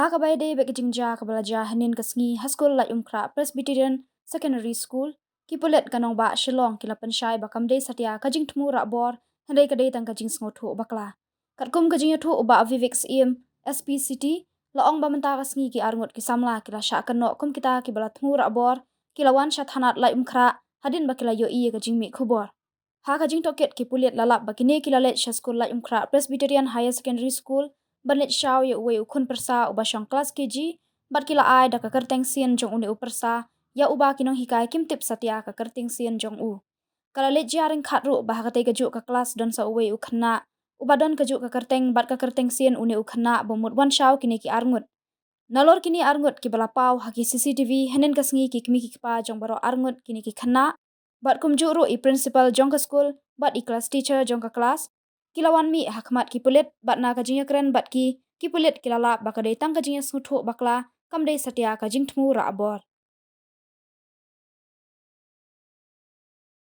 Hakabai de bekijingja kabalaja hanin kasngi haskul la Umkra Presbyterian Secondary School kipulet kanong ba Shillong kila pensyai bakamde satya kajing Thmu Rahbor handai kadai tang Jingïasngewthuh Bakla. Katkum Jingïasngewthuh ba Vivek SPCT laong ba menta kasngi ki arngut ki samla kila sya kanok kum kita ki bala Thmu Rahbor kila wan syat hanat la Umkra hadin bakila yo iya kajing mi khubor. Ha kajing toket kipulet lalap bakine kila let syaskul la Umkra Presbyterian Higher Secondary School banlet shaw ye uwe ukun persa uba syang kelas KG bat kila ai da kakerteng sien jong une upersa ya uba kinong hikai kim tip satya kakerteng sien jong u kala let jaring khatru bah katai kaju ka kelas don sa uwe ukhna uba don kaju kakerteng bat kakerteng sien une ukhna bomut wan shaw kini ki arngut nalor kini arngut ki balapau haki CCTV henen kasngi ki kimi ki pa jong baro arngut kini ki khna bat kumju ru i principal jong ka school bat i class teacher jong ka kelas kilawan mi hakmat kipulet bat na kajingya keren bat kipulet kilala bakadai tang Jingïasngewthuh Bakla kamdai satya kajing Thmu Rahbor.